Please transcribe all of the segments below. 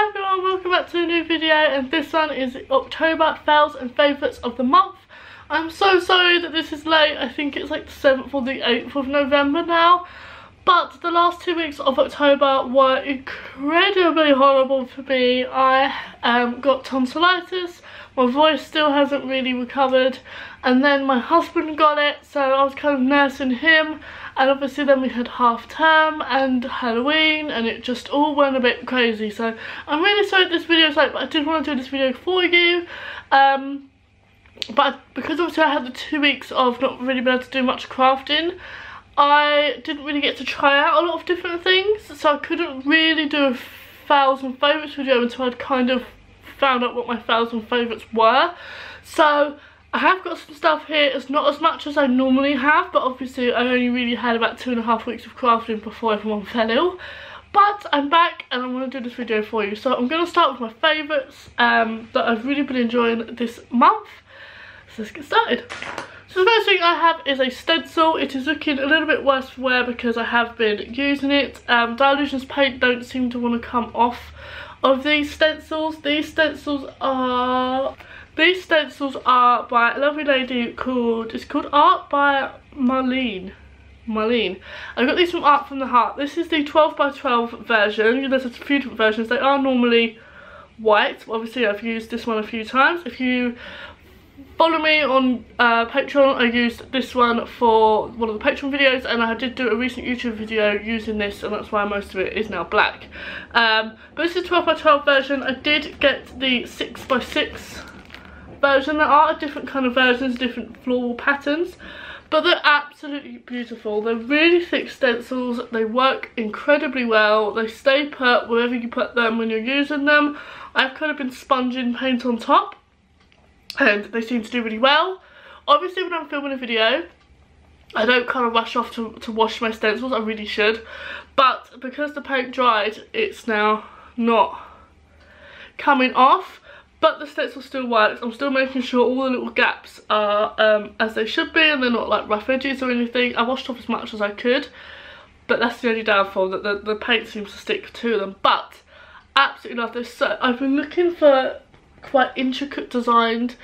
Hi everyone, welcome back to a new video, and this one is October fails and favourites of the month. I'm so sorry that this is late. I think it's like the 7th or the 8th of November now, but the last 2 weeks of October were incredibly horrible for me. I got tonsillitis, my voice still hasn't really recovered, and then my husband got it, so I was kind of nursing him. And obviously then we had half term and Halloween, and it just all went a bit crazy. So I'm really sorry this video is late, but I did want to do this video for you. But because obviously I had the 2 weeks of not really being able to do much crafting, I didn't really get to try out a lot of different things. So I couldn't really do a fails and favourites video until I'd kind of found out what my fails and favourites were. So I have got some stuff here. It's not as much as I normally have, but obviously I only really had about 2.5 weeks of crafting before everyone fell ill. But I'm back and I'm going to do this video for you. So I'm going to start with my favourites that I've really been enjoying this month. So let's get started. So the first thing I have is a stencil. It is looking a little bit worse for wear because I have been using it. Dilutions paint don't seem to want to come off of these stencils. These stencils are by a lovely lady called, it's called Art by Marlene. I got these from Art from the Heart. This is the 12x12 version. There's a few different versions. They are normally white. Obviously I've used this one a few times. If you follow me on Patreon, I used this one for one of the Patreon videos, and I did do a recent YouTube video using this, and that's why most of it is now black. But this is 12x12 version. I did get the 6x6 version. There are different kind of versions, different floral patterns, but they're absolutely beautiful. They're really thick stencils. They work incredibly well. They stay put wherever you put them when you're using them. I've kind of been sponging paint on top, and they seem to do really well. Obviously when I'm filming a video, I don't kind of rush off to wash my stencils. I really should, but because the paint dried, it's now not coming off. But the stencil still works. I'm still making sure all the little gaps are as they should be, and they're not like rough edges or anything. I washed off as much as I could, but that's the only downfall, that the paint seems to stick to them. But absolutely love this. So I've been looking for quite intricate designed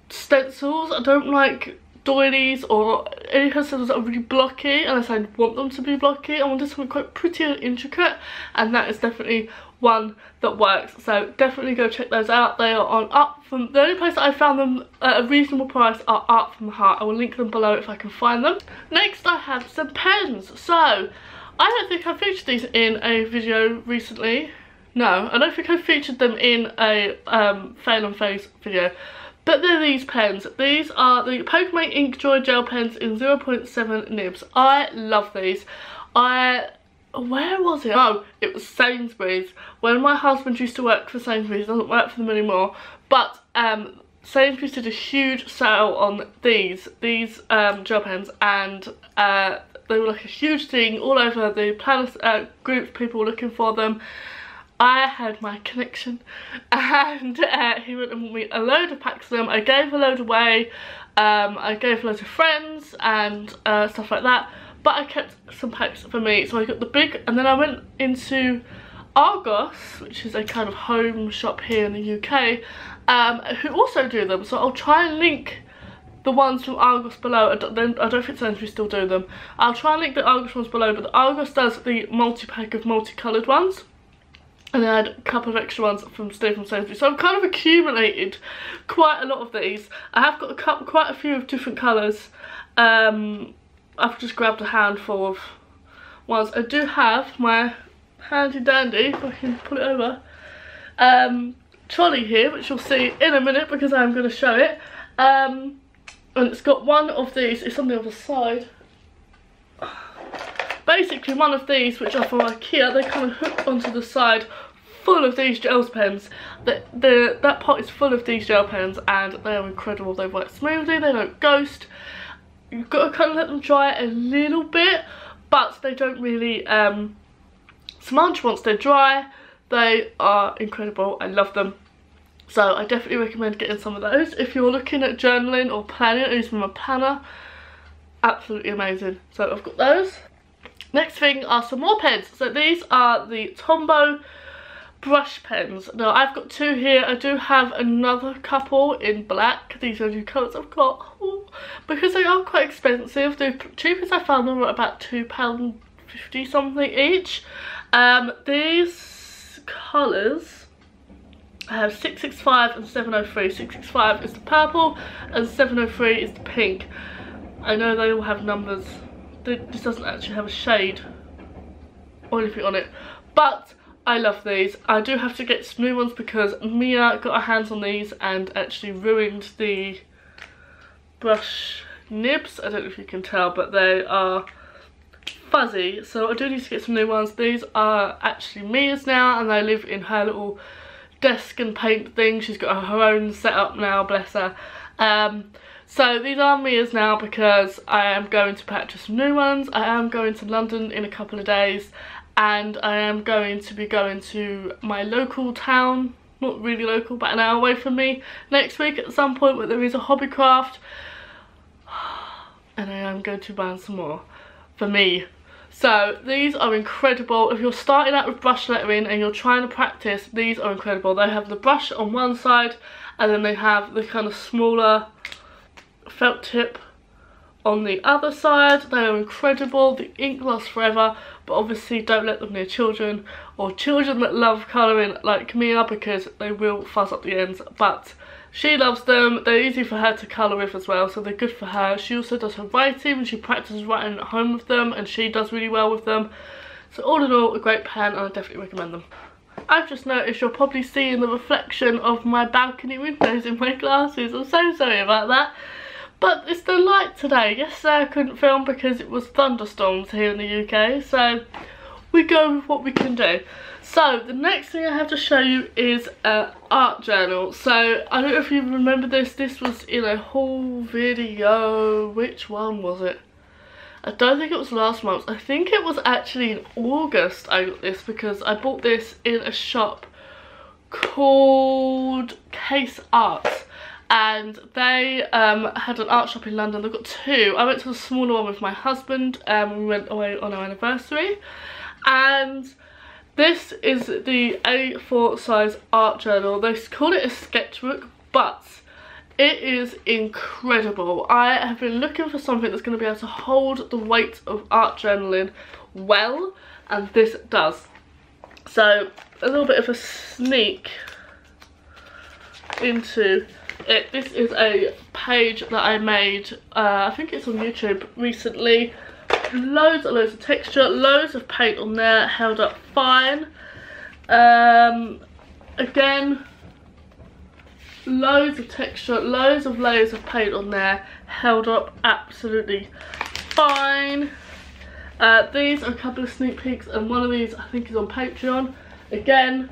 stencils. I don't like doilies or any kind of stencils that are really blocky unless I want them to be blocky. I wanted something quite pretty and intricate, and that is definitely one that works. So definitely go check those out. They are on Art from, the only place that I found them at a reasonable price are Art from the Heart. I will link them below if I can find them. Next I have some pens. So I don't think I featured these in a video recently. No, I don't think I featured them in a Fail and Faves video. But they're these pens. These are the Pokemon Ink Joy Gel Pens in 0.7 nibs. I love these. Where was it? Oh, it was Sainsbury's. When my husband used to work for Sainsbury's, he doesn't work for them anymore, but Sainsbury's did a huge sale on these gel pens, and they were like a huge thing all over the planner groups. People were looking for them. I had my connection, and he went and bought me a load of packs of them. I gave a load away. I gave a load to friends and stuff like that. But I kept some packs for me, so I got the big, and then I went into Argos, which is a kind of home shop here in the UK, who also do them. So I'll try and link the ones from Argos below. I don't think Sainsbury's still do them. I'll try and link the Argos ones below, but the Argos does the multi-pack of multicoloured ones. And then I had a couple of extra ones from Sainsbury's. So I've kind of accumulated quite a lot of these. I have got quite a few of different colours. I've just grabbed a handful of ones. I do have my handy dandy, if I can pull it over, trolley here, which you'll see in a minute because I'm going to show it. And it's got one of these, it's on the other side. Basically one of these, which are from IKEA, they kind of hook onto the side, full of these gel pens. That pot is full of these gel pens, and they are incredible. They work smoothly, they don't ghost. You've got to kind of let them dry a little bit, but they don't really smudge once they're dry. They are incredible. I love them. So I definitely recommend getting some of those if you're looking at journaling or planning, or using a planner. Absolutely amazing. So I've got those. Next thing are some more pens. So these are the Tombow brush pens. Now I've got 2 here. I do have another couple in black. These are the colours I've got. Ooh. Because they are quite expensive. The cheapest I found them were about £2.50 something each. These colours, I have 665 and 703. 665 is the purple and 703 is the pink. I know they all have numbers. This doesn't actually have a shade or anything on it, but I love these. I do have to get some new ones because Mia got her hands on these and actually ruined the brush nibs. I don't know if you can tell, but they are fuzzy, so I do need to get some new ones. These are actually Mia's now, and they live in her little desk and paint thing. She's got her own setup now, bless her. So these are Mia's now because I am going to purchase some new ones. I am going to London in a couple of days, and I am going to be going to my local town, not really local but an hour away from me, next week at some point where there is a hobby craft, and I am going to buy some more for me. So these are incredible. If you're starting out with brush lettering and you're trying to practice, these are incredible. They have the brush on one side and then they have the kind of smaller felt tip on the other side. They are incredible. The ink lasts forever, but obviously don't let them near children or children that love colouring like Mia, because they will fuzz up the ends. But she loves them. They're easy for her to colour with as well, so they're good for her. She also does her writing and she practices writing at home with them, and she does really well with them. So all in all, a great pen, and I definitely recommend them. I've just noticed you're probably seeing the reflection of my balcony windows in my glasses. I'm so sorry about that. But it's the light today. Yesterday I couldn't film because it was thunderstorms here in the UK, so we go with what we can do. So the next thing I have to show you is an art journal. So I don't know if you remember this. This was in a haul video. Which one was it? I don't think it was last month. I think it was actually in August I got this, because I bought this in a shop called Case Arts. And they had an art shop in London. They've got 2. I went to the smaller one with my husband. We went away on our anniversary. And this is the A4 size art journal. They call it a sketchbook, but it is incredible. I have been looking for something that's going to be able to hold the weight of art journaling well, and this does. So a little bit of a sneak into it. This is a page that I made, I think it's on YouTube recently. Loads and loads of texture, loads of paint on there, held up fine. Again, loads of texture, loads of layers of paint on there, held up absolutely fine. These are a couple of sneak peeks, and one of these I think is on Patreon. Again,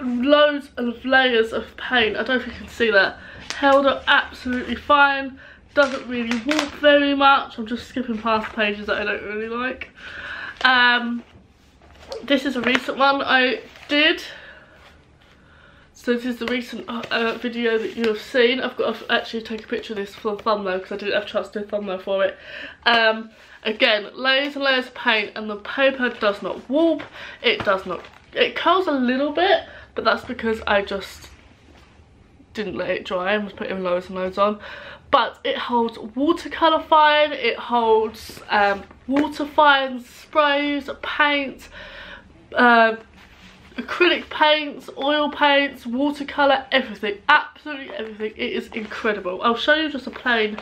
loads of layers of paint. I don't know if you can see that. Held up absolutely fine. Doesn't really warp very much. I'm just skipping past pages that I don't really like. This is a recent one I did. So this is the recent video that you have seen. I've got to actually take a picture of this for the thumbnail because I didn't have a chance to do a thumbnail for it. Again, layers and layers of paint, and the paper does not warp. It does not. It curls a little bit, but that's because I just didn't let it dry and was putting loads and loads on. But it holds watercolour fine, it holds water fine, sprays, paint, acrylic paints, oil paints, watercolour, everything, absolutely everything. It is incredible. I'll show you just a plain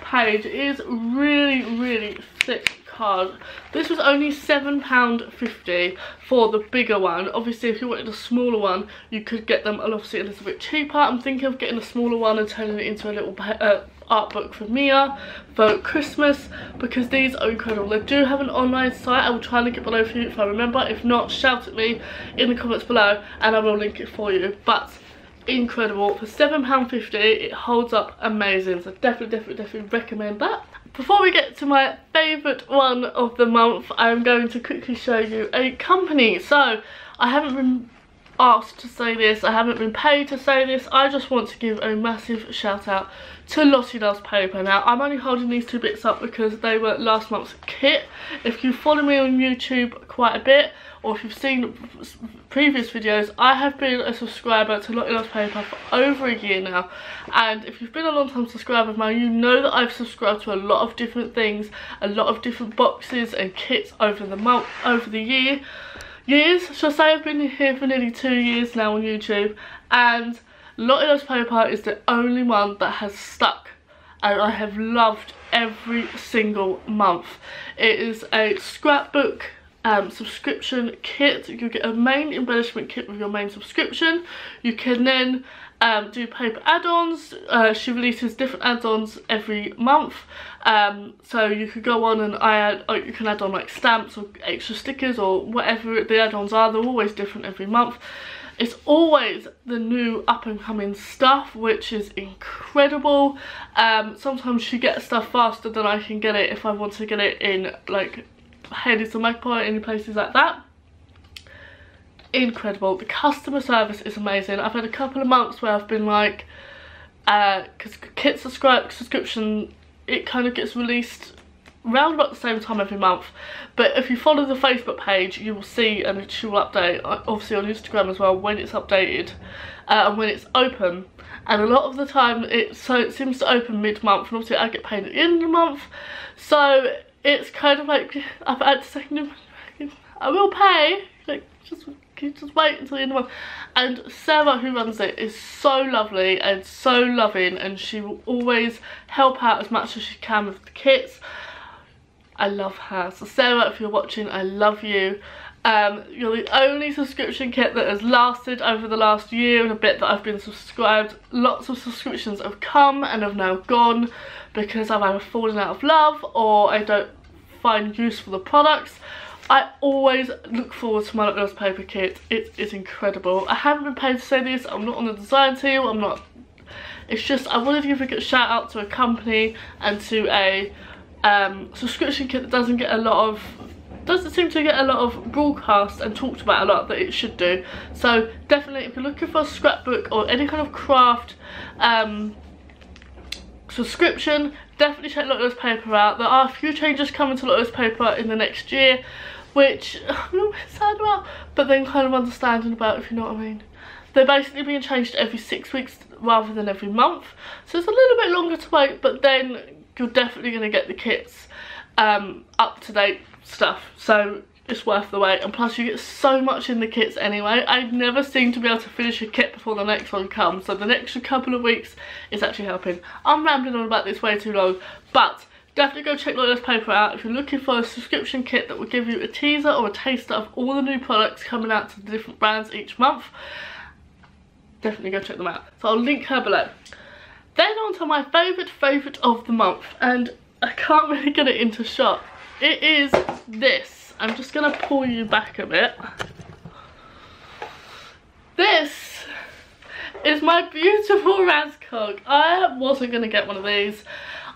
page. It is really, really thick card. This was only £7.50 for the bigger one. Obviously if you wanted a smaller one you could get them obviously a little bit cheaper. I'm thinking of getting a smaller one and turning it into a little art book for Mia for Christmas, because these are incredible. They do have an online site. I will try and link it below for you if I remember. If not, shout at me in the comments below and I will link it for you. But incredible. For £7.50 it holds up amazing, so definitely recommend that. Before we get to my favourite one of the month, I'm going to quickly show you a company. So I haven't been asked to say this, I haven't been paid to say this, I just want to give a massive shout out to Lottie Loves Paper. Now I'm only holding these 2 bits up because they were last month's kit. If you follow me on YouTube quite a bit, or if you've seen previous videos, I have been a subscriber to Lottie Loves Paper for over a year now, and if you've been a long time subscriber of mine, you know that I've subscribed to a lot of different things, a lot of different boxes and kits over the years. So I say I've been here for nearly 2 years now on YouTube, and Lottie Loves Paper is the only one that has stuck, and I have loved every single month. It is a scrapbook subscription kit. You get a main embellishment kit with your main subscription. You can then do paper add-ons. She releases different add-ons every month, so you could go on and you can add on like stamps or extra stickers or whatever the add-ons are. They're always different every month. It's always the new up-and-coming stuff, which is incredible. Sometimes she gets stuff faster than I can get it if I want to get it in like Hades or Magpie, any places like that. Incredible. The customer service is amazing. I've had a couple of months where I've been like, because kit subscription, it kind of gets released around about the same time every month, but if you follow the Facebook page, you will see, and she will update obviously on Instagram as well when it's updated and when it's open. And a lot of the time it seems to open mid-month, and obviously I get paid at the end of the month, so it's kind of like I've had to say, I will pay, like just wait until the end of the month. And Sarah, who runs it, is so lovely and so loving, and she will always help out as much as she can with the kits. I love her. So Sarah, if you're watching, I love you. You're the only subscription kit that has lasted over the last year and a bit that I've been subscribed. Lots of subscriptions have come and have now gone because I've either fallen out of love or I don't find use for the products. I always look forward to my Lottie Loves Paper kit. It is incredible. I haven't been paid to say this. I'm not on the design team. I'm not. It's just I wanted to give a shout out to a company and to a subscription kit that doesn't seem to get a lot of broadcast and talked about a lot that it should do. So definitely, if you're looking for a scrapbook or any kind of craft subscription, definitely check Lottie Loves Paper out. There are a few changes coming to Lottie Loves Paper in the next year, which I'm a little bit sad about, but then kind of understanding about, if you know what I mean. They're basically being changed every 6 weeks rather than every month, so it's a little bit longer to wait, but then you're definitely going to get the kits up-to-date stuff, so it's worth the wait. And plus you get so much in the kits anyway. I never seem to be able to finish a kit before the next one comes, so the next couple of weeks is actually helping. I'm rambling on about this way too long, but definitely go check Lottie Loves Paper out if you're looking for a subscription kit that will give you a teaser or a taster of all the new products coming out to the different brands each month. Definitely go check them out. So I'll link her below. Then on to my favourite of the month, and I can't really get it into shot. It is this. I'm just going to pull you back a bit. This is my beautiful Raskog. I wasn't going to get one of these.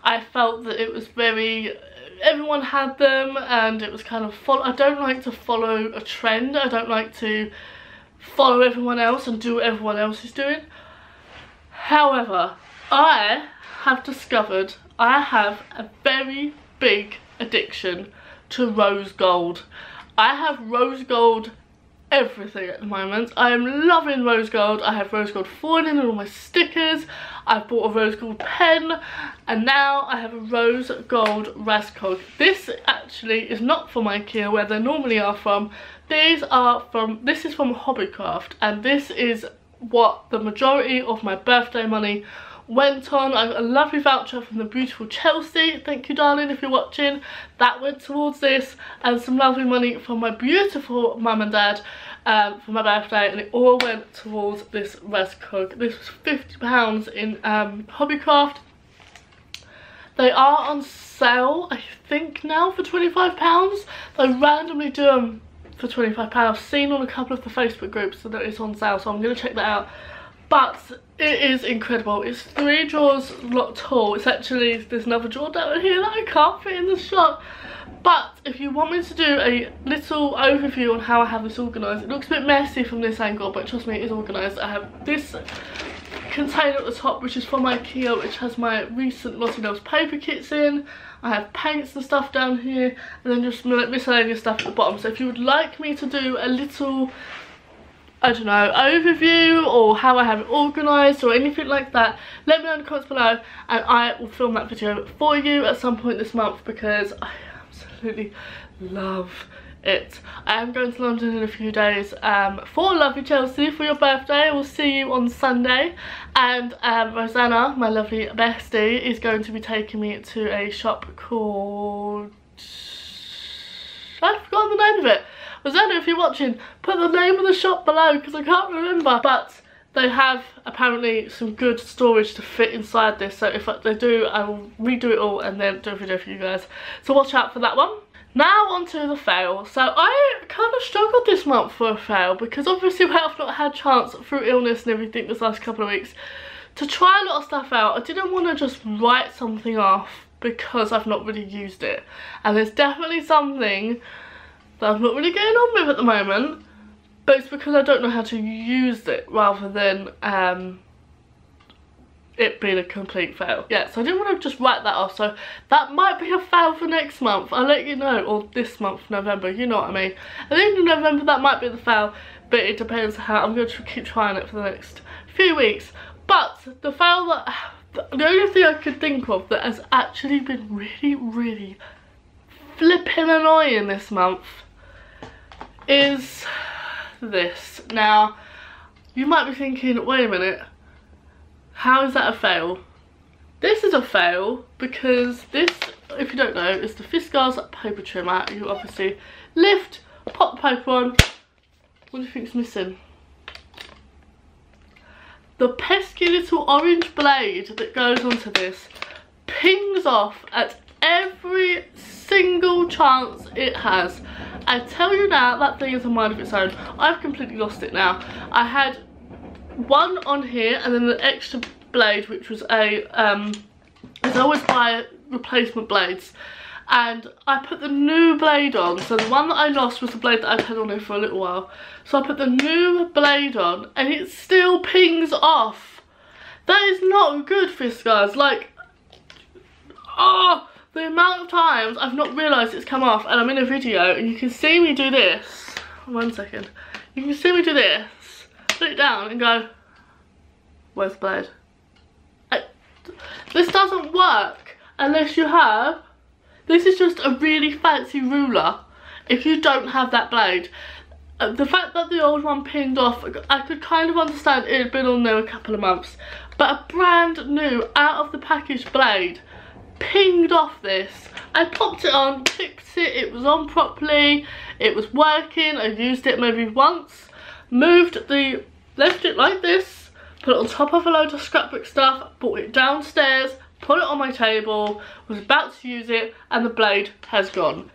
I felt that it was everyone had them, and it was kind of I don't like to follow a trend. I don't like to follow everyone else and do what everyone else is doing. However, I have discovered I have a very big addiction to rose gold. I have rose gold everything at the moment. I am loving rose gold. I have rose gold foiling in all my stickers. I've bought a rose gold pen, and now I have a rose gold Raskog. This actually is not from IKEA where they normally are from. This is from Hobbycraft, and this is what the majority of my birthday money went on. I got a lovely voucher from the beautiful Chelsea, thank you darling if you're watching, that went towards this, and some lovely money from my beautiful mum and dad for my birthday, and it all went towards this Raskog. This was £50 in Hobbycraft. They are on sale I think now for £25. They randomly do them for £25. I've seen on a couple of the Facebook groups that it's on sale, so I'm going to check that out. But it is incredible. It's 3 drawers tall. It's actually, there's another drawer down here that I can't fit in the shot. But if you want me to do a little overview on how I have this organised, it looks a bit messy from this angle, but trust me, it is organised. I have this container at the top, which is from IKEA, which has my recent Lottie Loves paper kits in. I have paints and stuff down here, and then just miscellaneous stuff at the bottom. So if you would like me to do a little, I don't know, overview or how I have it organised or anything like that, let me know in the comments below, and I will film that video for you at some point this month, because I absolutely love it. I am going to London in a few days for lovely Chelsea for your birthday. We'll see you on Sunday, and Rosanna, my lovely bestie, is going to be taking me to a shop called, I've forgotten the name of it. Rosanna, if you're watching, put the name of the shop below because I can't remember. But they have apparently some good storage to fit inside this, so if they do, I will redo it all and then do a video for you guys. So watch out for that one. Now on to the fail. So I kind of struggled this month for a fail, because obviously I've not had chance through illness and everything this last couple of weeks to try a lot of stuff out. I didn't want to just write something off because I've not really used it. And there's definitely something that I'm not really getting on with at the moment, but it's because I don't know how to use it rather than it being a complete fail. Yeah, so I didn't want to just write that off, so that might be a fail for next month. I'll let you know, or this month, November, you know what I mean. I think in November that might be the fail, but it depends how. I'm going to keep trying it for the next few weeks. But the fail that, the only thing I could think of that has actually been really flipping annoying this month is this. Now, you might be thinking, wait a minute, how is that a fail? This is a fail because this, if you don't know, is the Fiskars paper trimmer. You obviously lift, pop the paper on. What do you think's missing? The pesky little orange blade that goes onto this pings off at every single chance it has. I tell you now, that thing is a mind of its own. I've completely lost it now. I had one on here and then the extra blade, which was a I always buy replacement blades, and I put the new blade on. So the one that I lost was the blade that I've had on here for a little while, so I put the new blade on and it still pings off. That is not good, Fiskars. Like, oh, the amount of times I've not realised it's come off, and I'm in a video and you can see me do this. 1 second. You can see me do this, put it down and go, where's the blade? This doesn't work unless you have, this is just a really fancy ruler if you don't have that blade. The fact that the old one pinged off, I could kind of understand it had been on there a couple of months, but a brand new out of the package blade pinged off this. I popped it on, fixed it, it was on properly, it was working. I used it maybe once, left it like this, put it on top of a load of scrapbook stuff, brought it downstairs, put it on my table, was about to use it, and the blade has gone.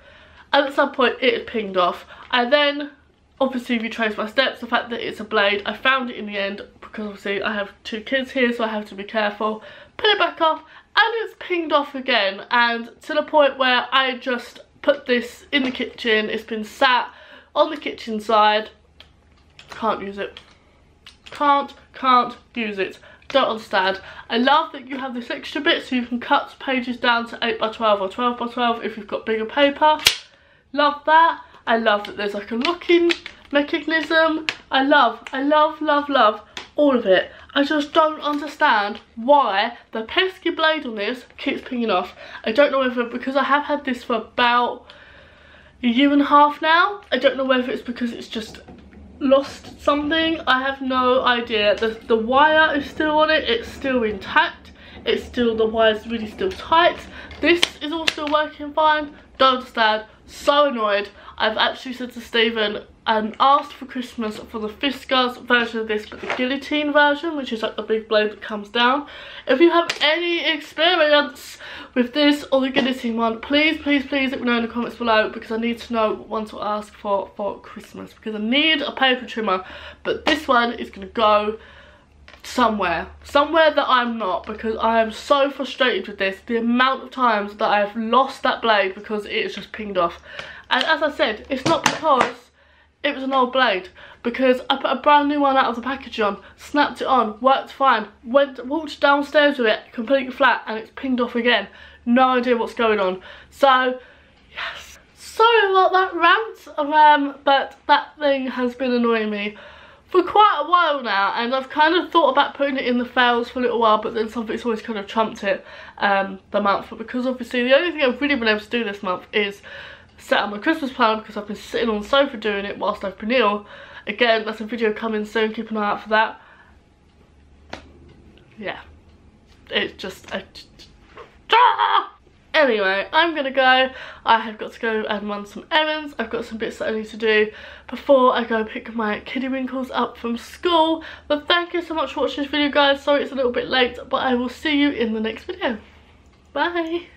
And at some point it had pinged off. I then obviously retraced my steps, the fact that it's a blade. I found it in the end because obviously I have 2 kids here, so I have to be careful. Put it back off and it's pinged off again, and to the point where I just put this in the kitchen. It's been sat on the kitchen side. Can't use it. Can't use it. Don't understand. I love that you have this extra bit so you can cut pages down to 8x12 or 12x12 if you've got bigger paper. Love that. I love that there's like a locking mechanism. I love all of it. I just don't understand why the pesky blade on this keeps pinging off. I don't know whether, because I have had this for about a year and a half now, I don't know whether it's because it's just lost something. I have no idea. The wire is still on it, it's still intact, it's still, the wire's really still tight. This is all still working fine. Don't understand. So annoyed. I've actually said to Stephen and asked for Christmas for the Fiskars version of this, but the guillotine version, which is like the big blade that comes down. If you have any experience with this or the guillotine one, please let me know in the comments below, because I need to know what one to ask for Christmas, because I need a paper trimmer. But this one is going to go somewhere that I'm not, because I am so frustrated with this. The amount of times that I've lost that blade because it is just pinged off. And as I said, it's not because it was an old blade, because I put a brand new one out of the package on, snapped it on, worked fine, walked downstairs with it completely flat, and it's pinged off again. No idea what's going on. So yes, sorry about that rant, but that thing has been annoying me for quite a while now, and I've kind of thought about putting it in the fails for a little while, but then something's always kind of trumped it the month. But because obviously the only thing I've really been able to do this month is set up my Christmas plan, because I've been sitting on the sofa doing it whilst I've been ill. Again, that's a video coming soon, keep an eye out for that. Yeah, it's just anyway, I'm gonna go. I have got to go and run some errands. I've got some bits that I need to do before I go pick my kiddie winkles up from school. But thank you so much for watching this video, guys. Sorry it's a little bit late, but I will see you in the next video. Bye.